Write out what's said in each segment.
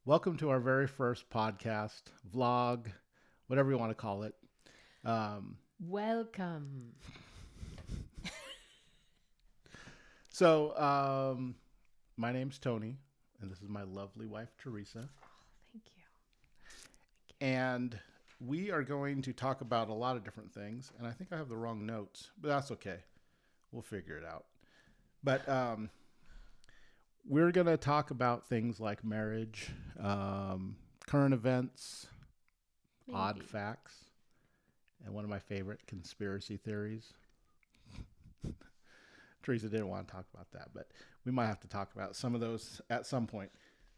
Welcome to our very first podcast, vlog, whatever you want to call it. Um, Welcome. so, my name's Tony, and this is my lovely wife, Theresa. Thank you. And we are going to talk about a lot of different things. And I think I have the wrong notes, but that's okay. We'll figure it out. But we're going to talk about things like marriage, current events, odd Maybe. facts, and one of my favorite conspiracy theories. Theresa didn't want to talk about that, but we might have to talk about some of those at some point.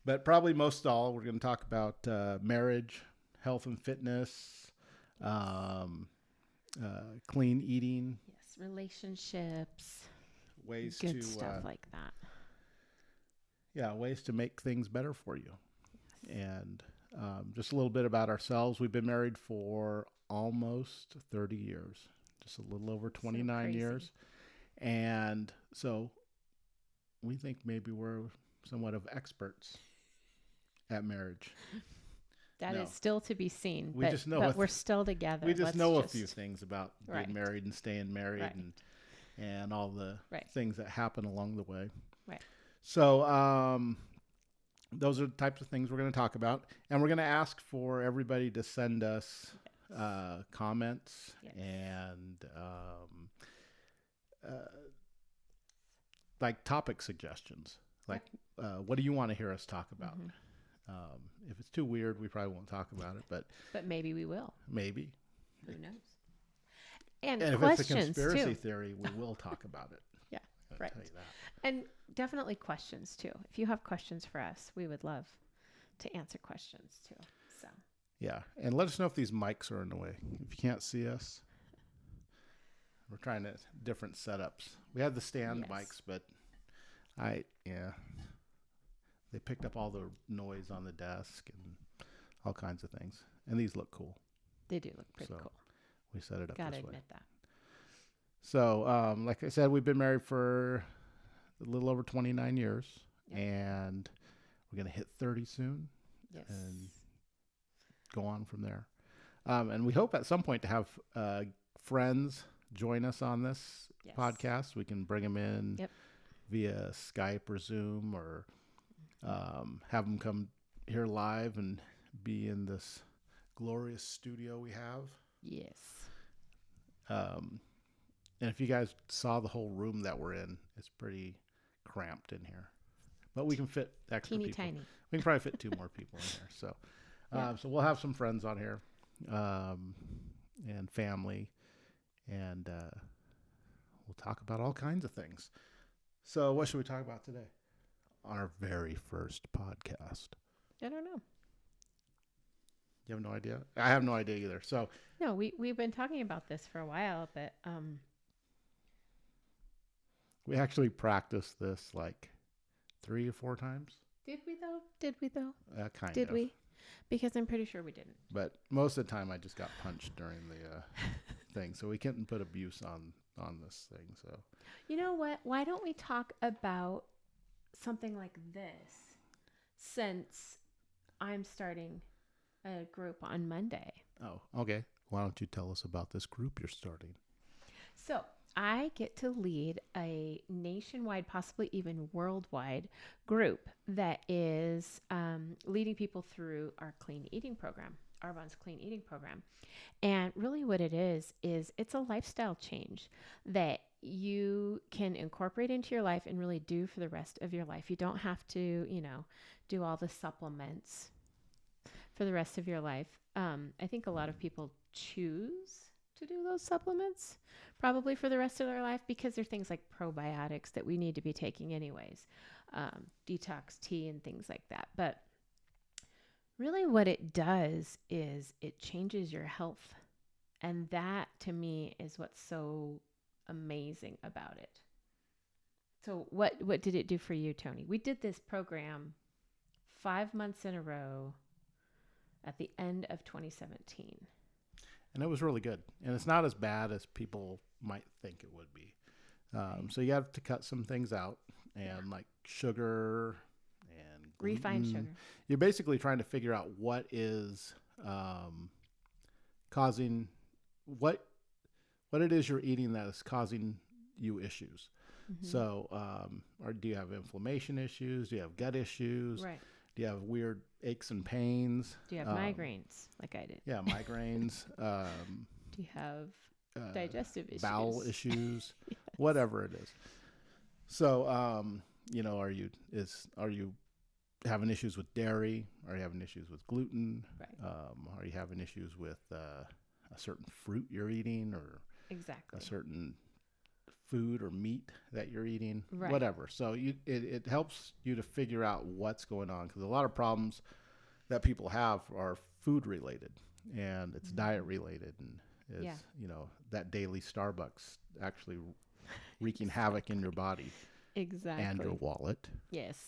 But probably most of all, we're going to talk about marriage, health and fitness, um, clean eating, Yes, relationships, ways good to stuff like that. ways to make things better for you, and just a little bit about ourselves. We've been married for almost 30 years, just a little over So 29 crazy. years, and so we think maybe we're somewhat of experts at marriage. That No, is still to be seen, we but just know but we're still together. we just Let's know a few just things about being right, married and staying married right, and all the right, things that happen along the way. right. So those are the types of things we're going to talk about, and we're going to ask for everybody to send us comments Yes. and uh, like topic suggestions. Like, Yep. what do you want to hear us talk about? hmm If it's too weird, we probably won't talk about it, but But maybe we will. maybe. Who knows? And And if it's a questions conspiracy too. theory, we will talk about it. Yeah, I'll right. tell you that. And definitely questions too. If you have questions for us, we would love to answer questions too. So, Yeah, and let us know if these mics are in the way. If you can't see us, we're trying to different setups. We had the stand yes, mics, but they picked up all the noise on the desk and all kinds of things. And these look cool, they do look pretty so cool. we set it up Gotta this way. admit that. So, like I said, we've been married for a little over 29 years, Yep. and we're gonna hit 30 soon Yes. and go on from there. And we hope at some point to have friends join us on this Yes. podcast. We can bring them in Yep. via Skype or Zoom, or have them come here live and be in this glorious studio we have. Yes. Um, and if you guys saw the whole room that we're in, it's pretty cramped in here. But we can fit extra Teeny people. tiny. We can probably fit two more people in here. So, Yeah. so we'll have some friends on here, um, and family, and we'll talk about all kinds of things. So, what should we talk about today? Our very first podcast. I don't know. You have no idea? I have no idea either. So, No, we've been talking about this for a while, but we actually practiced this like 3 or 4 times. did we though? Did we though? Kind Did of. we? Because I'm pretty sure we didn't. But most of the time, I just got punched during the thing. So, we couldn't put abuse on this thing. So, You know what? Why don't we talk about something like this since I'm starting a group on Monday. oh, okay. Why don't you tell us about this group you're starting? So I get to lead a nationwide, possibly even worldwide group that is leading people through our clean eating program, Arbonne's clean eating program. And really what it is it's a lifestyle change that you can incorporate into your life and really do for the rest of your life. You don't have to, do all the supplements for the rest of your life. I think a lot of people choose to do those supplements probably for the rest of their life because they're things like probiotics that we need to be taking anyways, detox tea and things like that. But really, what it does is it changes your health. And that to me is what's so amazing about it. So, what did it do for you, Tony? We did this program 5 months in a row at the end of 2017. And it was really good. And it's not as bad as people might think it would be. So you have to cut some things out, and like sugar and Refined gluten. sugar. You're basically trying to figure out what is causing what it is you're eating that is causing you issues. Mm-hmm. So, or do you have inflammation issues? Do you have gut issues? Right. Do you have weird aches and pains? Do you have migraines like I did? Yeah, migraines. Do you have digestive issues? Bowel issues, Yes. whatever it is. So, are you having issues with dairy? Are you having issues with gluten? Right. Are you having issues with a certain fruit you're eating, or Exactly. a certain food or meat that you're eating? Right. Whatever. So it helps you to figure out what's going on, because a lot of problems that people have are food related, and it's diet related, and is that daily Starbucks actually wreaking havoc in your body Exactly. and your wallet. Yes,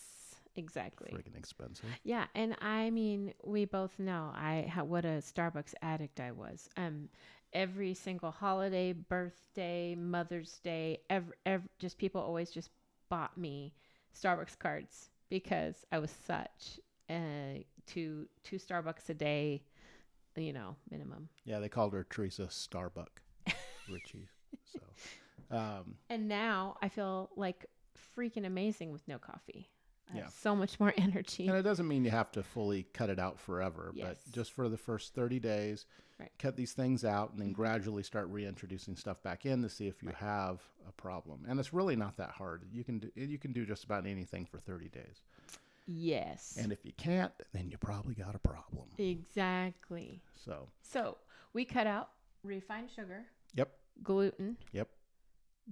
exactly. Friggin' expensive. Yeah, and I mean, we both know what a Starbucks addict I was. Every single holiday, birthday, Mother's Day, just people always just bought me Starbucks cards because I was such two Starbucks a day, minimum. Yeah, they called her Theresa Starbuck Richie. So, and now I feel like freaking amazing with no coffee. I Yeah. have so much more energy. and it doesn't mean you have to fully cut it out forever, Yes. but just for the first 30 days, Right. cut these things out, and then gradually start reintroducing stuff back in to see if you have a problem. And it's really not that hard. You can do just about anything for 30 days. Yes. And if you can't, then you probably got a problem. Exactly. So we cut out refined sugar. Yep. Gluten. Yep.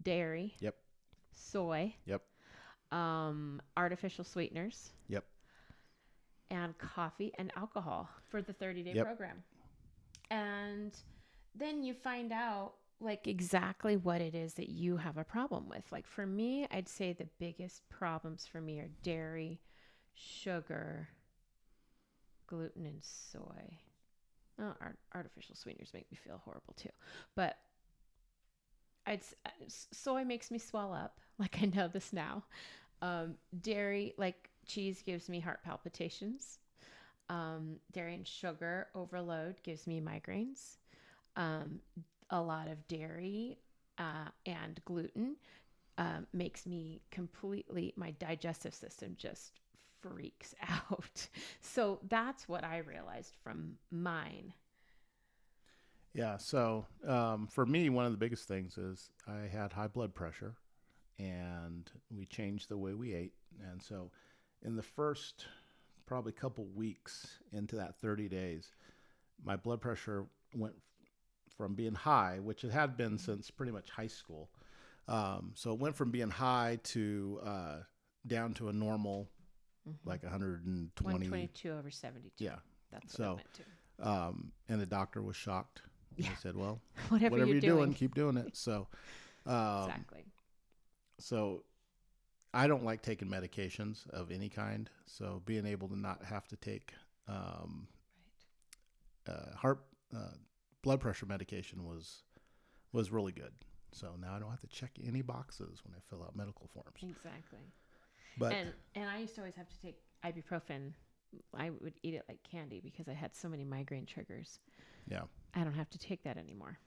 Dairy. Yep. Soy. Yep. Artificial sweeteners. Yep. And coffee and alcohol for the 30-day Yep. program. And then you find out like exactly what it is that you have a problem with. Like for me, I'd say the biggest problems for me are dairy, sugar, gluten, and soy. Artificial sweeteners make me feel horrible too. But soy makes me swell up. Like I know this now. Dairy, like cheese, gives me heart palpitations. Dairy and sugar overload gives me migraines. A lot of dairy and gluten makes me my digestive system just freaks out. So that's what I realized from mine. Yeah. So for me, one of the biggest things is I had high blood pressure, and we changed the way we ate. And so in the first probably couple weeks into that 30 days, my blood pressure went from being high, which it had been since pretty much high school. So it went from being high to down to a normal, like 120. 122 over 72. Yeah. That's what it went to. And the doctor was shocked. He said, well, whatever you're doing, keep doing it. So, exactly. So I don't like taking medications of any kind. So being able to not have to take blood pressure medication was really good. So now I don't have to check any boxes when I fill out medical forms. Exactly. But and I used to always have to take ibuprofen. I would eat it like candy because I had so many migraine triggers. Yeah. I don't have to take that anymore.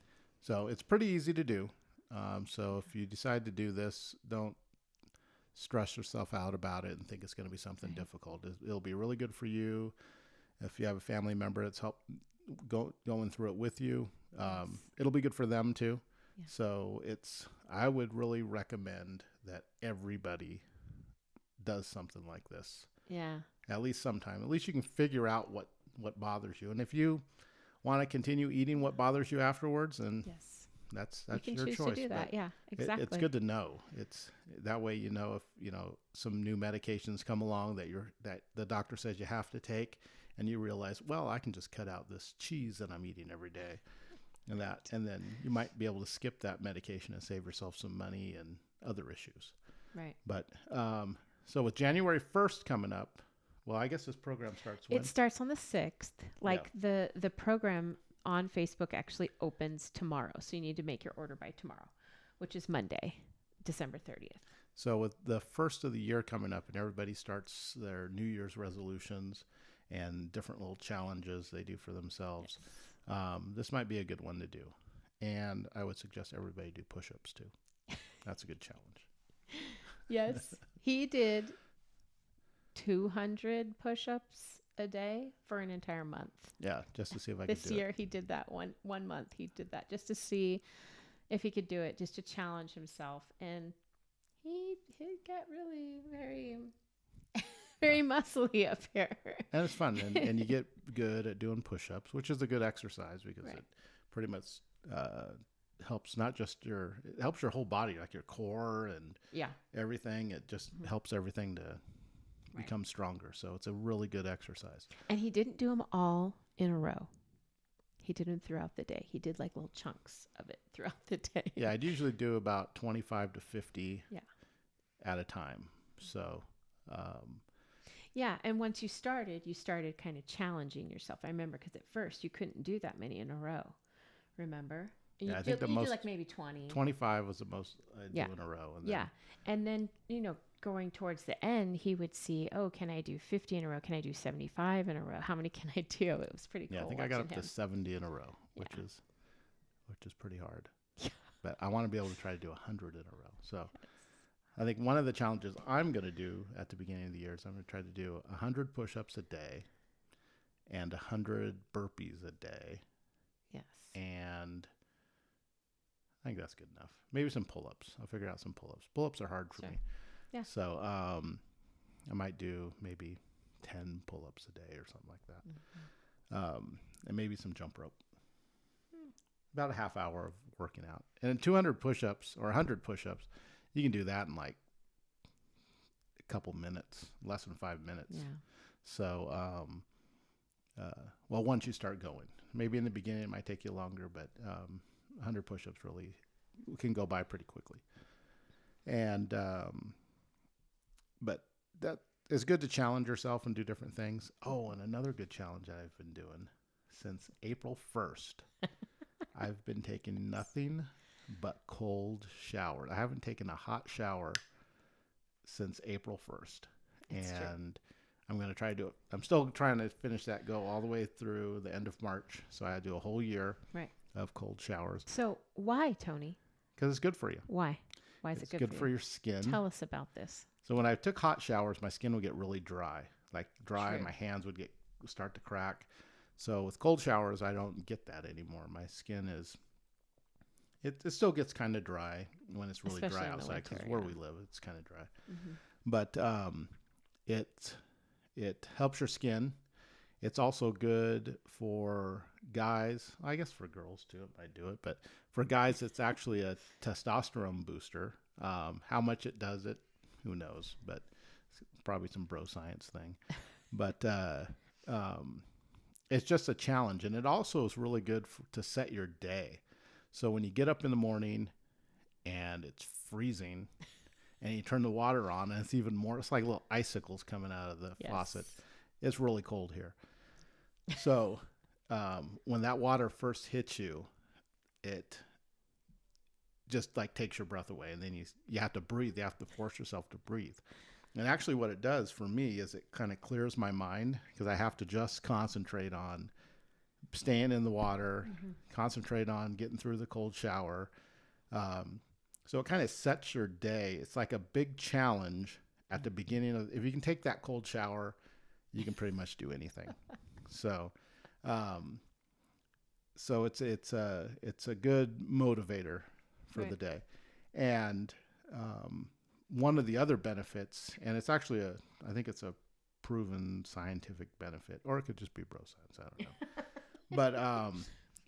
So it's pretty easy to do. So if you decide to do this, don't stress yourself out about it and think it's going to be something difficult. It'll be really good for you. If you have a family member that's going through it with you, it'll be good for them too. Yeah. So I would really recommend that everybody does something like this. Yeah. At least sometime. At least you can figure out what bothers you. And if you want to continue eating what bothers you afterwards, then that's you can your choose choice. to do that. Yeah, exactly. It's good to know. It's that way if some new medications come along that the doctor says you have to take, and you realize, well, I can just cut out this cheese that I'm eating every day, and then you might be able to skip that medication and save yourself some money and other issues. Right. But so with January 1st coming up, well, I guess this program starts when? It starts on the 6th. The program on Facebook actually opens tomorrow. So you need to make your order by tomorrow, which is Monday, December 30th. So with the first of the year coming up, and everybody starts their New Year's resolutions and different little challenges they do for themselves, this might be a good one to do. And I would suggest everybody do push-ups too. That's a good challenge. Yes. He did 200 push-ups a day for an entire month. Yeah, just to see if I could This do year it. he did that one month. He did that just to see if he could do it, just to challenge himself. And he got really very Yeah. very muscly up here. And it's fun, and you get good at doing push-ups, which is a good exercise because Right. it pretty much helps not just it helps your whole body, like your core and Yeah. everything. It just helps everything to become stronger. So it's a really good exercise. And he didn't do them all in a row. He did them throughout the day. He did like little chunks of it throughout the day. Yeah, I'd usually do about 25 to 50 Yeah. at a time. So, Yeah, and once you started kind of challenging yourself. I remember because at first you couldn't do that many in a row. Remember? And yeah, I think the you most do like maybe 20. 25 was the most I do Yeah. in a row. And Yeah. And then, going towards the end, he would see, oh, can I do 50 in a row? Can I do 75 in a row? How many can I do? It was pretty cool. Yeah, I think I got up watching to him. 70 in a row, which is pretty hard. But I want to be able to try to do 100 in a row. So I think one of the challenges I'm going to do at the beginning of the year is I'm going to try to do 100 push-ups a day and 100 burpees a day. Yes. And I think that's good enough. Maybe some pull-ups. I'll figure out some pull-ups. Pull-ups are hard for Sure. me. Yeah. So I might do maybe 10 pull-ups a day or something like that. And maybe some jump rope. About a half hour of working out. And 200 push-ups or 100 push-ups, you can do that in like a couple minutes, less than 5 minutes. Yeah. So, well, once you start going, maybe in the beginning it might take you longer, but 100 push-ups really can go by pretty quickly. And but that is good to challenge yourself and do different things. Oh, and another good challenge that I've been doing since April 1st, I've been taking nothing but cold showers. I haven't taken a hot shower since April 1st. It's true. And I'm going to try to do it. I'm still trying to finish that go all the way through the end of March. So I do a whole year Right. of cold showers So why, Tony? because it's good for you. Why? Why is It's it good for you? your skin. Tell us about this. So when I took hot showers, my skin would get really dry, and True. my hands would start to crack. So with cold showers, I don't get that anymore. My skin it still gets kind of dry when it's really Especially dry in the outside because winter, where yeah. we live, it's kind of dry. Mm-hmm. But it helps your skin. It's also good for guys. I guess for girls too, I do it. But for guys, it's actually a testosterone booster. How much it does it, who knows? But it's probably some bro science thing. But it's just a challenge, and it also is really good to set your day. So when you get up in the morning and it's freezing, and you turn the water on, and it's even more. It's like little icicles coming out of the faucet. It's really cold here. So when that water first hits you, it just like takes your breath away, and then you have to breathe. You have to force yourself to breathe. And actually what it does for me is it kind of clears my mind because I have to just concentrate on staying in the water, concentrate on getting through the cold shower. So it kind of sets your day. It's like a big challenge at the beginning of, if you can take that cold shower, you can pretty much do anything. So it's a good motivator for the day. And one of the other benefits, and it's actually I think it's a proven scientific benefit, or it could just be bro science, I don't know. But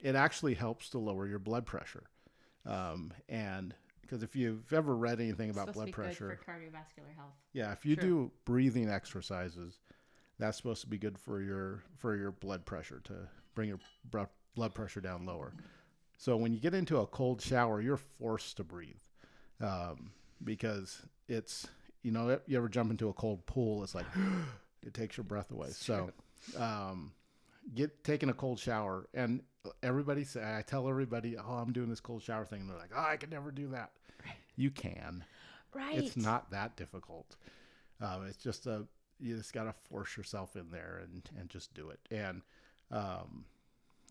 it actually helps to lower your blood pressure. And because if you've ever read anything about blood pressure, good for cardiovascular health. yeah, if you do breathing exercises, that's supposed to be good for your blood pressure, to bring your blood pressure down lower. So when you get into a cold shower, you're forced to breathe, because it's, you ever jump into a cold pool, it's like it takes your breath away. So taking a cold shower, and I tell everybody, oh, I'm doing this cold shower thing, and they're like, oh, I could never do that. You can. Right. It's not that difficult. It's just you just got to force yourself in there and just do it. And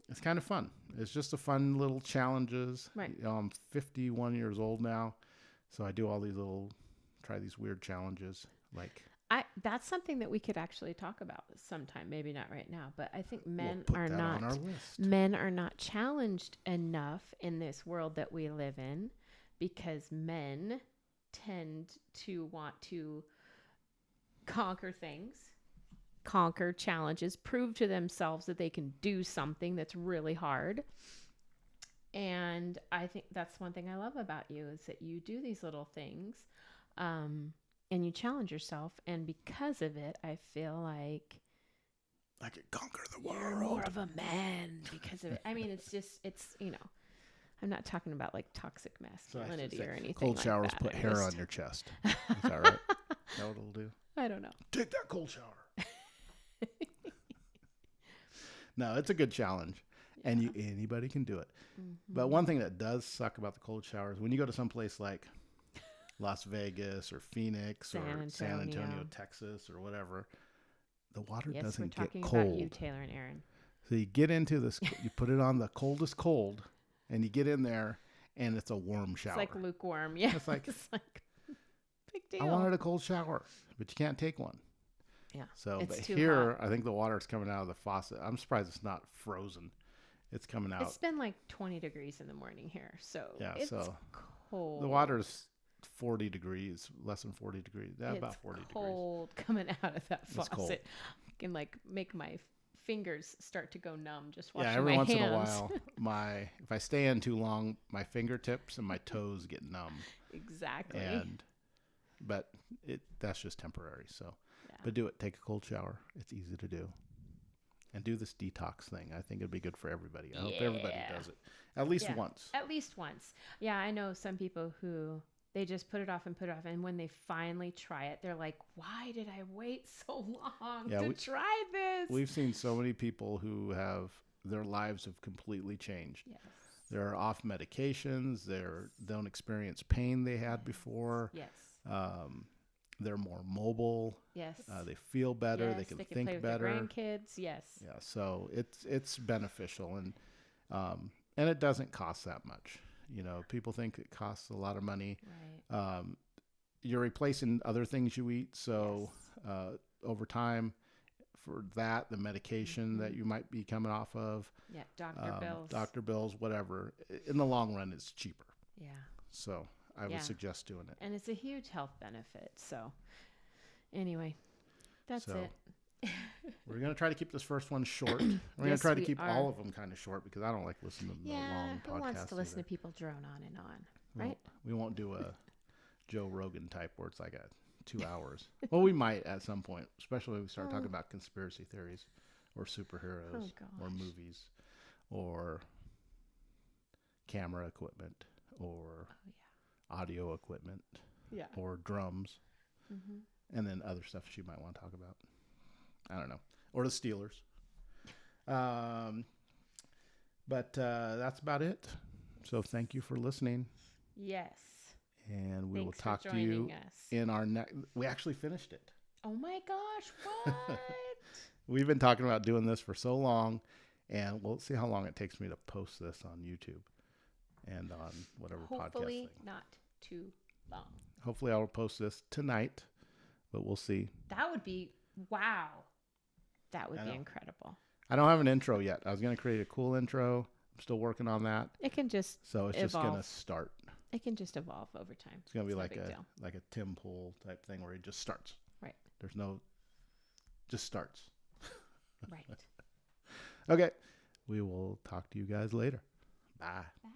it's kind of fun. It's just a fun little challenges. Right. I'm 51 years old now, so I do all these try these weird challenges. Like that's something that we could actually talk about sometime. Maybe not right now, but I think we'll put that on our list. Men are not challenged enough in this world that we live in, because men tend to want to conquer things, conquer challenges, prove to themselves that they can do something that's really hard. And I think that's one thing I love about you, is that you do these little things, and you challenge yourself. And because of it, I feel like I could conquer the world. you're more of a man because of it. I mean, it's I'm not talking about like toxic masculinity or anything. Cold like showers that. put hair on your chest. Is that right? Is that what it'll do? I don't know. Take that cold shower. No, it's a good challenge, and anybody can do it. Mm-hmm. But one thing that does suck about the cold showers, when you go to some place like Las Vegas or Phoenix or San Antonio, Texas, or whatever, the water doesn't get cold. Yes, we're talking about you, Taylor and Aaron. So you get into this, you put it on the coldest cold, and you get in there, and it's a warm shower. It's like lukewarm. Yeah, it's like big deal. I wanted a cold shower, but you can't take one. Yeah. So, but here, I think the water is coming out of the faucet. I'm surprised it's not frozen. It's coming out. It's been like 20 degrees in the morning here, so it's cold. The water's 40 degrees, less than 40 degrees. About 40 degrees. It's cold coming out of that faucet. I can like make my fingers start to go numb just washing my hands. Yeah, every once in a while, if I stay in too long, my fingertips and my toes get numb. Exactly. But that's just temporary. So, but do it. Take a cold shower. It's easy to do. And do this detox thing. I think it'd be good for everybody. I hope everybody does it at least once. At least once. Yeah, I know some people who they just put it off. And when they finally try it, they're like, why did I wait so long to try this? We've seen so many people who their lives have completely changed. Yes. They're off medications. They don't experience pain they had before. Yes. They're more mobile. Yes. They feel better. Yes, they can play think with better. Their grandkids. Yes. Yeah. So it's beneficial, and it doesn't cost that much. You know, people think it costs a lot of money. Right. You're replacing other things you eat, so over time, for that, the medication that you might be coming off of, doctor bills, whatever. In the long run, it's cheaper. Yeah. So I would suggest doing it. And it's a huge health benefit. So anyway, that's it. We're going to try to keep this first one short. We're going to try to keep all of them kind of short because I don't like listening to the long podcasts. Who wants to listen to people drone on and on, right? We won't do a Joe Rogan type where it's like 2 hours. Well, we might at some point, especially when we start talking about conspiracy theories or superheroes or movies or camera equipment or audio equipment or drums and then other stuff she might want to talk about. I don't know. Or the Steelers. But that's about it. So thank you for listening. Yes. And we will talk to you in our next. We actually finished it. Oh my gosh, what? We've been talking about doing this for so long, and we'll see how long it takes me to post this on YouTube and on whatever podcast thing. Hopefully not too long. Hopefully I'll post this tonight, but we'll see. That would be, wow. That would be incredible. I don't have an intro yet. I was going to create a cool intro. I'm still working on that. It can just So it's just going to start. It can just evolve over time. It's going to be like a Tim Pool type thing where it just starts. Right. There's no, just starts. Right. Okay. We will talk to you guys later. Bye. Bye.